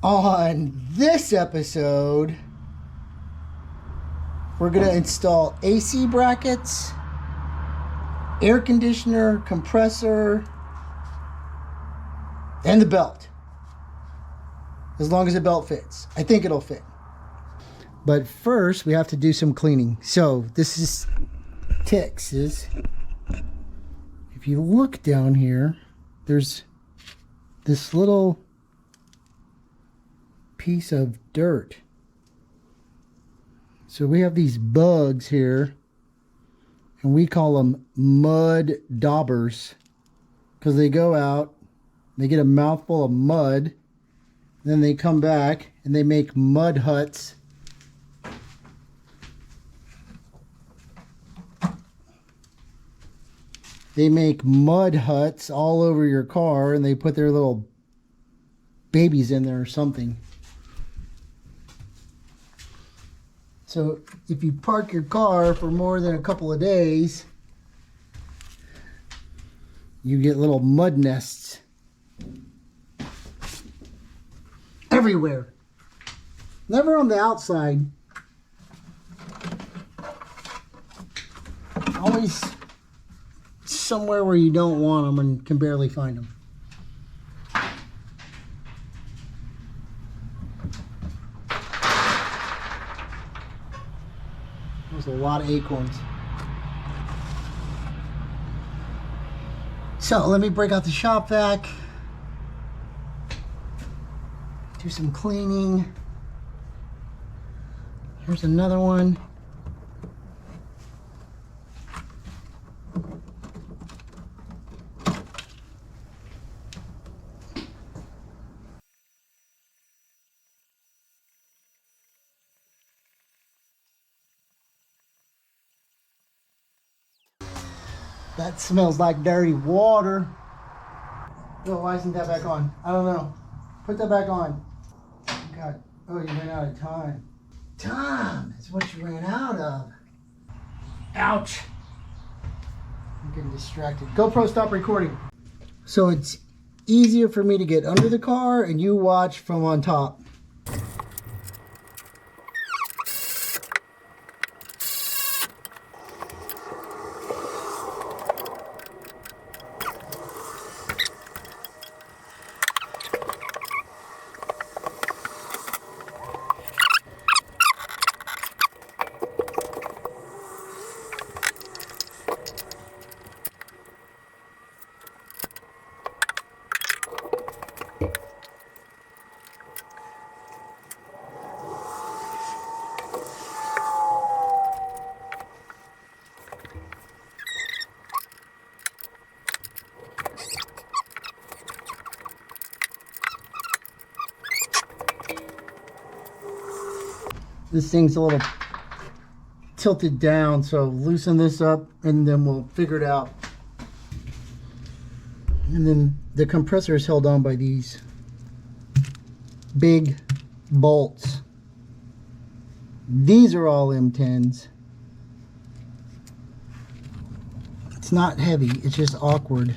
On this episode, we're going to install AC brackets, air conditioner, compressor, and the belt. As long as the belt fits. I think it'll fit. But first, we have to do some cleaning. So, this is Texas. If you look down here, there's this little piece of dirt. So we have these bugs here, and we call them mud daubers, because they go out, they get a mouthful of mud, then they come back and they make mud huts. They make mud huts all over your car, and they put their little babies in there or something. So if you park your car for more than a couple of days, you get little mud nests everywhere. Never on the outside. Always somewhere where you don't want them and can barely find them. There's a lot of acorns. So let me break out the shop vac. Do some cleaning. Here's another one. That smells like dirty water. Oh, why isn't that back on? I don't know. Put that back on. God. Oh, you ran out of time. Time is what you ran out of. Ouch. I'm getting distracted. GoPro, stop recording. So it's easier for me to get under the car and you watch from on top. This thing's a little tilted down, so loosen this up and then we'll figure it out. And then the compressor is held on by these big bolts. These are all M10s. It's not heavy, it's just awkward.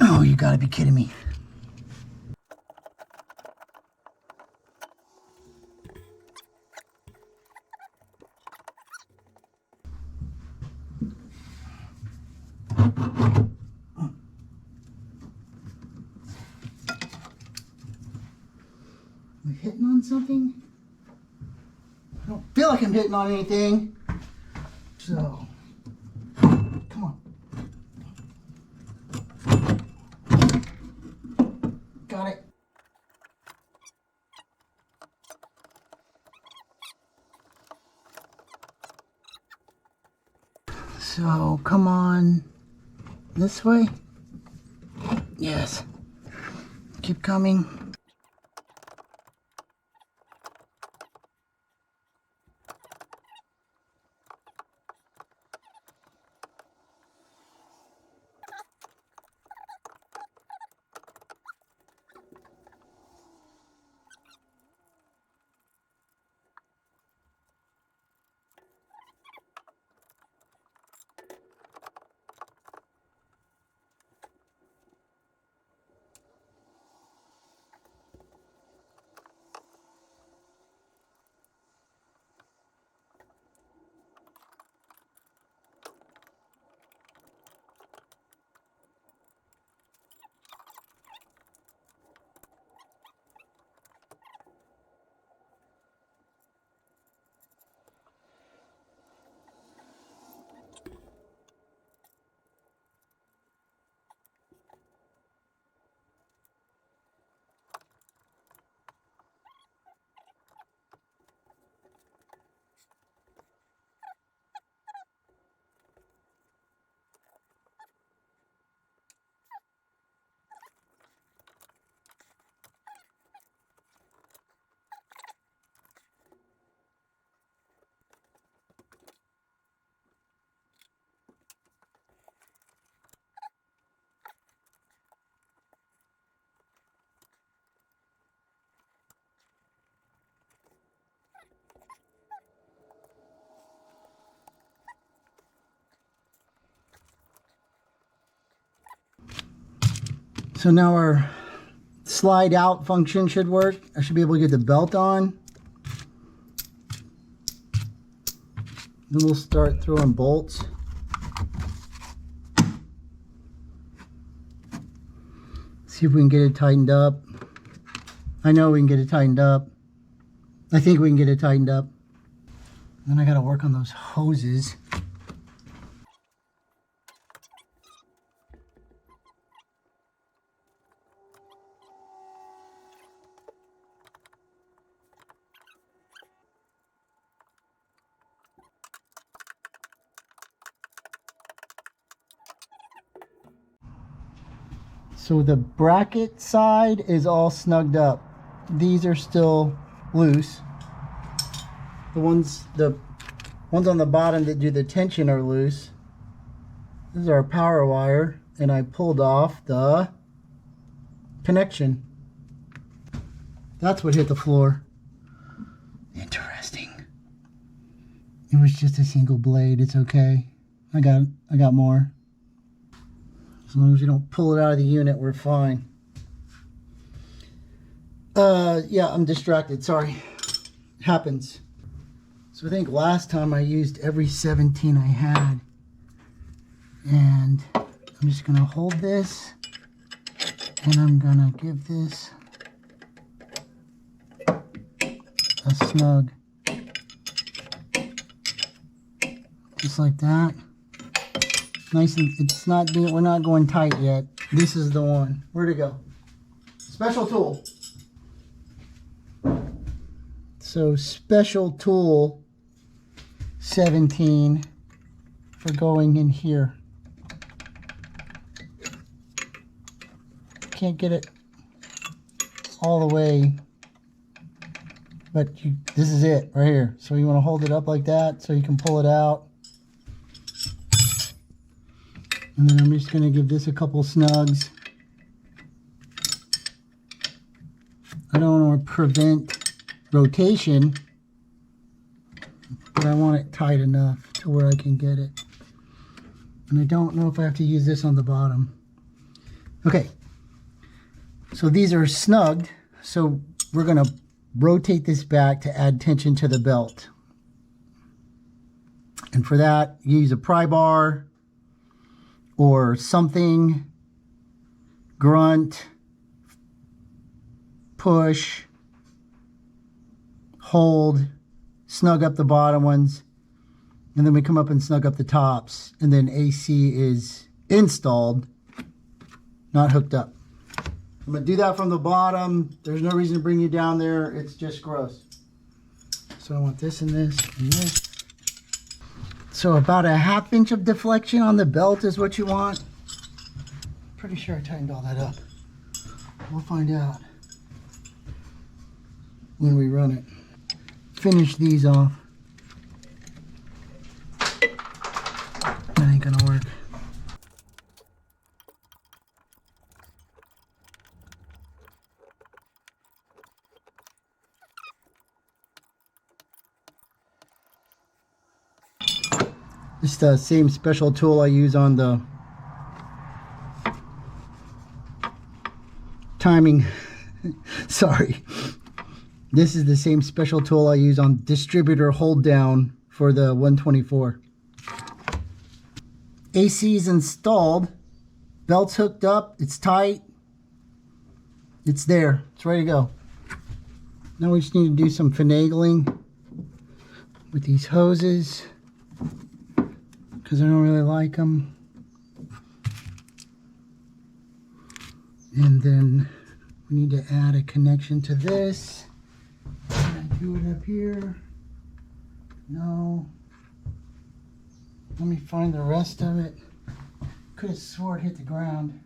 Oh, you gotta be kidding me. Am I hitting on something? I don't feel like I'm hitting on anything. So, come on. Got it. So, come on. This way? Yes. Keep coming. So now our slide out function should work. I should be able to get the belt on. Then we'll start throwing bolts. See if we can get it tightened up. I know we can get it tightened up. I think we can get it tightened up. Then I gotta work on those hoses. So the bracket side is all snugged up. These are still loose. The ones on the bottom that do the tension are loose. This is our power wire, and I pulled off the connection. That's what hit the floor. Interesting. It was just a single blade. It's okay. I got more. As long as you don't pull it out of the unit, we're fine. Yeah, I'm distracted. Sorry. Happens. So I think last time I used every 17 I had. And I'm just going to hold this. And I'm going to give this a snug. Just like that. Nice, and it's not being, we're not going tight yet. This is the one. Where'd it go? Special tool. So special tool 17 for going in here. Can't get it all the way, but this is it right here. So you want to hold it up like that so you can pull it out. And then I'm just going to give this a couple snugs. I don't want to prevent rotation, but I want it tight enough to where I can get it. And I don't know if I have to use this on the bottom. Okay, so these are snugged, so we're going to rotate this back to add tension to the belt. And for that, you use a pry bar or something, grunt, push, hold, snug up the bottom ones, and then we come up and snug up the tops, and then AC is installed, not hooked up. I'm going to do that from the bottom. There's no reason to bring you down there. It's just gross. So I want this and this and this. So about a 1/2 inch of deflection on the belt is what you want. Pretty sure I tightened all that up. We'll find out when we run it. Finish these off. That ain't gonna work. It's the same special tool I use on the timing. Sorry. This is the same special tool I use on distributor hold down for the 124. AC is installed. Belt's hooked up. It's tight. It's there. It's ready to go. Now we just need to do some finagling with these hoses, because I don't really like them. And then we need to add a connection to this. Can I do it up here? No. Let me find the rest of it. Could have swore it hit the ground.